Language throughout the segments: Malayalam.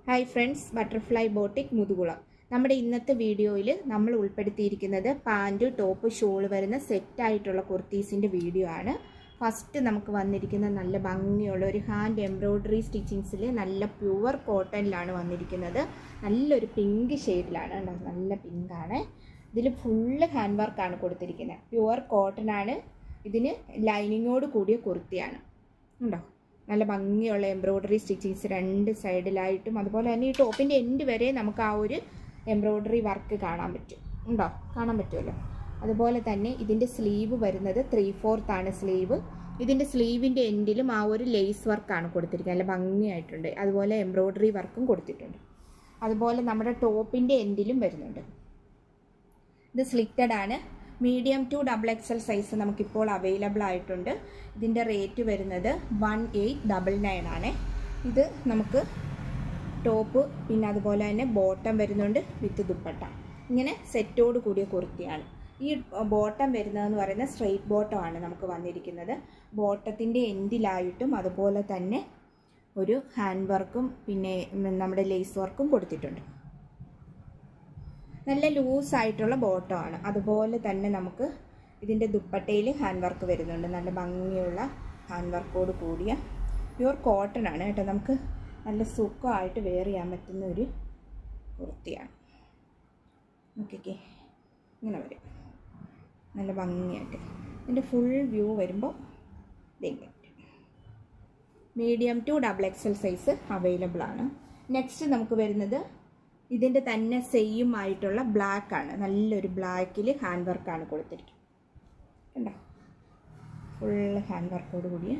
Hi friends, butterfly boutique Muthukulam. നമ്മുടെ ഇന്നത്തെ വീഡിയോയിൽ നമ്മൾ ഉൾപ്പെടുത്തിയിരിക്കുന്നത് പാൻറ്, ടോപ്പ്, ഷോൾ വരുന്ന സെറ്റായിട്ടുള്ള കുർത്തീസിൻ്റെ വീഡിയോ ആണ്. ഫസ്റ്റ് നമുക്ക് വന്നിരിക്കുന്ന നല്ല ഭംഗിയുള്ള ഒരു ഹാൻഡ് എംബ്രോയ്ഡറി സ്റ്റിച്ചിങ്സിൽ നല്ല പ്യുവർ കോട്ടണിലാണ് വന്നിരിക്കുന്നത്. നല്ലൊരു പിങ്ക് ഷെയ്ഡിലാണ്, നല്ല പിങ്കാണ്. ഇതിൽ ഫുള്ള് ഹാൻഡ് വർക്കാണ് കൊടുത്തിരിക്കുന്നത്. പ്യുവർ കോട്ടൺ ആണ്. ഇതിന് ലൈനിങ്ങോട് കൂടിയ കുർത്തിയാണ്. ഉണ്ടോ? നല്ല ഭംഗിയുള്ള എംബ്രോയ്ഡറി സ്റ്റിച്ചിങ്സ് രണ്ട് സൈഡിലായിട്ടും, അതുപോലെ തന്നെ ഈ ടോപ്പിൻ്റെ എൻഡ് വരെ നമുക്ക് ആ ഒരു എംബ്രോയ്ഡറി വർക്ക് കാണാൻ പറ്റും. ഉണ്ടോ? കാണാൻ പറ്റുമല്ലോ. അതുപോലെ തന്നെ ഇതിൻ്റെ സ്ലീവ് വരുന്നത് 3/4 ആണ് സ്ലീവ്. ഇതിൻ്റെ സ്ലീവിൻ്റെ എൻഡിലും ആ ഒരു ലേസ് വർക്കാണ് കൊടുത്തിരിക്കുന്നത്. നല്ല ഭംഗിയായിട്ടുണ്ട്. അതുപോലെ എംബ്രോയ്ഡറി വർക്കും കൊടുത്തിട്ടുണ്ട്. അതുപോലെ നമ്മുടെ ടോപ്പിൻ്റെ എൻഡിലും വരുന്നുണ്ട്. ഇത് സ്ലിറ്റഡ് ആണ്. മീഡിയം ടു XXL സൈസ് നമുക്കിപ്പോൾ അവൈലബിൾ ആയിട്ടുണ്ട്. ഇതിൻ്റെ റേറ്റ് വരുന്നത് 1899 ആണ്. ഇത് നമുക്ക് ടോപ്പ്, പിന്നെ അതുപോലെ തന്നെ ബോട്ടം വരുന്നുണ്ട് വിത്ത് ദുപ്പട്ട. ഇങ്ങനെ സെറ്റോട് കൂടിയ കുർത്തിയാണ്. ഈ ബോട്ടം വരുന്നതെന്ന് പറയുന്നത് സ്ട്രെയിറ്റ് ബോട്ടം ആണ് നമുക്ക് വന്നിരിക്കുന്നത്. ബോട്ടത്തിൻ്റെ എൻഡിലായിട്ടും അതുപോലെ തന്നെ ഒരു ഹാൻഡ് വർക്കും പിന്നെ നമ്മുടെ ലേസ് വർക്കും കൊടുത്തിട്ടുണ്ട്. നല്ല ലൂസായിട്ടുള്ള ബോട്ടമാണ്. അതുപോലെ തന്നെ നമുക്ക് ഇതിൻ്റെ ദുപ്പട്ടയിൽ ഹാൻഡ് വർക്ക് വരുന്നുണ്ട്. നല്ല ഭംഗിയുള്ള ഹാൻഡ് വർക്കോട് കൂടിയ പ്യുവർ കോട്ടൺ ആണ് കേട്ടോ. നമുക്ക് നല്ല സുഖമായിട്ട് വെയർ ചെയ്യാൻ പറ്റുന്ന ഒരു കുർത്തിയാണ്. നോക്കിക്കേ, ഇങ്ങനെ വരും നല്ല ഭംഗിയായിട്ട്. ഇതിൻ്റെ ഫുൾ വ്യൂ വരുമ്പോൾ medium to XXL size available ആണ്. നെക്സ്റ്റ് നമുക്ക് വരുന്നത് ഇതിൻ്റെ തന്നെ സെയിം ആയിട്ടുള്ള ബ്ലാക്ക് ആണ്. നല്ലൊരു ബ്ലാക്കിൽ ഹാൻഡ് വർക്കാണ് കൊടുത്തിരിക്കുന്നത്. കണ്ടോ? ഫുള്ള് ഹാൻഡ് വർക്കോട് കൂടിയ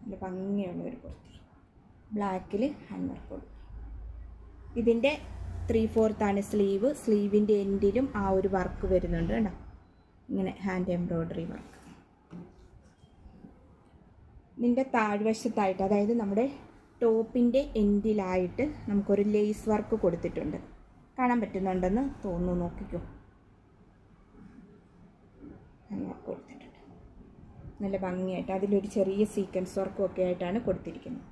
നല്ല ഭംഗിയുള്ള ഒരു കുർത്തി. ബ്ലാക്കിൽ ഹാൻഡ് വർക്കോട്. ഇതിൻ്റെ 3/4 ആണ് സ്ലീവ്. സ്ലീവിൻ്റെ എൻഡിലും ആ ഒരു വർക്ക് വരുന്നുണ്ട്. കണ്ടോ? ഇങ്ങനെ ഹാൻഡ് എംബ്രോയ്ഡറി വർക്ക്. ഇതിൻ്റെ താഴ്വശത്തായിട്ട്, അതായത് നമ്മുടെ ടോപ്പിൻ്റെ എൻഡിലായിട്ട് നമുക്കൊരു ലേസ് വർക്ക് കൊടുത്തിട്ടുണ്ട്. കാണാൻ പറ്റുന്നുണ്ടെന്ന് തോന്നുന്നു. നോക്കിക്കോ, കൊടുത്തിട്ടുണ്ട് നല്ല ഭംഗിയായിട്ട്. അതിലൊരു ചെറിയ സീക്വൻസ് വർക്കും ഒക്കെ ആയിട്ടാണ് കൊടുത്തിരിക്കുന്നത്.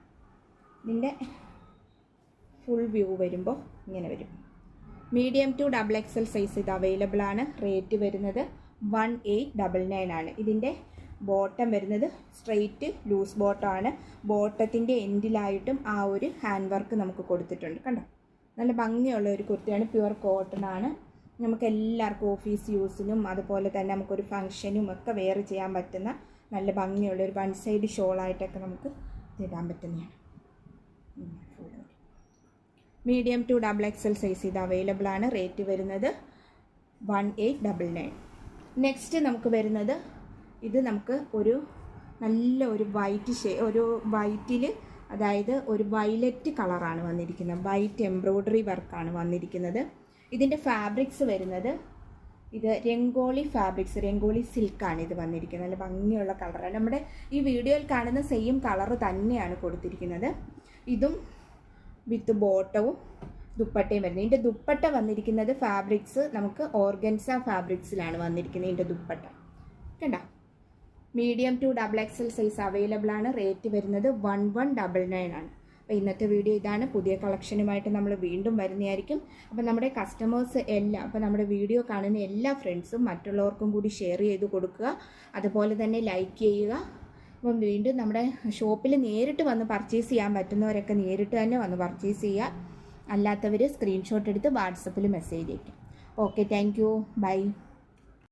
ഇതിൻ്റെ ഫുൾ വ്യൂ വരുമ്പോൾ ഇങ്ങനെ വരും. മീഡിയം ടു XXL സൈസ് ഇത് അവൈലബിൾ ആണ്. റേറ്റ് വരുന്നത് 1899 ആണ്. ഇതിൻ്റെ ബോട്ടം വരുന്നത് സ്ട്രെയിറ്റ് ലൂസ് ബോട്ടം ആണ്. ബോട്ടത്തിൻ്റെ എൻഡിലായിട്ടും ആ ഒരു ഹാൻഡ് വർക്ക് നമുക്ക് കൊടുത്തിട്ടുണ്ട്. കണ്ടോ? നല്ല ഭംഗിയുള്ള ഒരു കുർത്തിയാണ്. പ്യുവർ കോട്ടൺ ആണ്. നമുക്ക് എല്ലാവർക്കും ഓഫീസ് യൂസിനും അതുപോലെ തന്നെ നമുക്കൊരു ഫംഗ്ഷനും ഒക്കെ വെയർ ചെയ്യാൻ പറ്റുന്ന നല്ല ഭംഗിയുള്ള ഒരു വൺ സൈഡ് ഷോളായിട്ടൊക്കെ നമുക്ക് ഇടാൻ പറ്റുന്നതാണ്. മീഡിയം ടു XXL സൈസ് ഇത് അവൈലബിൾ ആണ്. റേറ്റ് വരുന്നത് 1899. നെക്സ്റ്റ് നമുക്ക് വരുന്നത്, ഇത് നമുക്ക് ഒരു നല്ല ഒരു ഒരു വൈറ്റിൽ, അതായത് ഒരു വയലറ്റ് കളറാണ് വന്നിരിക്കുന്നത്. വൈറ്റ് എംബ്രോയ്ഡറി വർക്കാണ് വന്നിരിക്കുന്നത്. ഇതിൻ്റെ ഫാബ്രിക്സ് വരുന്നത് ഇത് രംഗോളി ഫാബ്രിക്സ്, രംഗോളി സിൽക്കാണ് ഇത് വന്നിരിക്കുന്നത്. നല്ല ഭംഗിയുള്ള കളറാണ്. നമ്മുടെ ഈ വീഡിയോയിൽ കാണുന്ന സെയിം കളറ് തന്നെയാണ് കൊടുത്തിരിക്കുന്നത്. ഇതും വിത്ത് ബോട്ടവും ദുപ്പട്ടയും വരുന്നത്. ഇതിൻ്റെ ദുപ്പട്ട വന്നിരിക്കുന്നത് ഫാബ്രിക്സ് നമുക്ക് ഓർഗൻസ ഫാബ്രിക്സിലാണ് വന്നിരിക്കുന്നത്. ഇതിൻ്റെ ദുപ്പട്ട കണ്ടോ? Medium to XXL size available ആണ്. റേറ്റ് വരുന്നത് 1199 ആണ്. അപ്പോൾ ഇന്നത്തെ വീഡിയോ ഇതാണ്. പുതിയ കളക്ഷനുമായിട്ട് നമ്മൾ വീണ്ടും വരുന്നതായിരിക്കും. അപ്പോൾ നമ്മുടെ കസ്റ്റമേഴ്സ് എല്ലാം, അപ്പോൾ നമ്മുടെ വീഡിയോ കാണുന്ന എല്ലാ ഫ്രണ്ട്സും മറ്റുള്ളവർക്കും കൂടി ഷെയർ ചെയ്ത് കൊടുക്കുക. അതുപോലെ തന്നെ ലൈക്ക് ചെയ്യുക. അപ്പം വീണ്ടും നമ്മുടെ ഷോപ്പിൽ നേരിട്ട് വന്ന് പർച്ചേസ് ചെയ്യാൻ പറ്റുന്നവരൊക്കെ നേരിട്ട് തന്നെ വന്ന് പർച്ചേസ് ചെയ്യുക. അല്ലാത്തവർ സ്ക്രീൻഷോട്ട് എടുത്ത് വാട്സപ്പിൽ മെസ്സേജ് അയക്കും. Okay, thank you, by.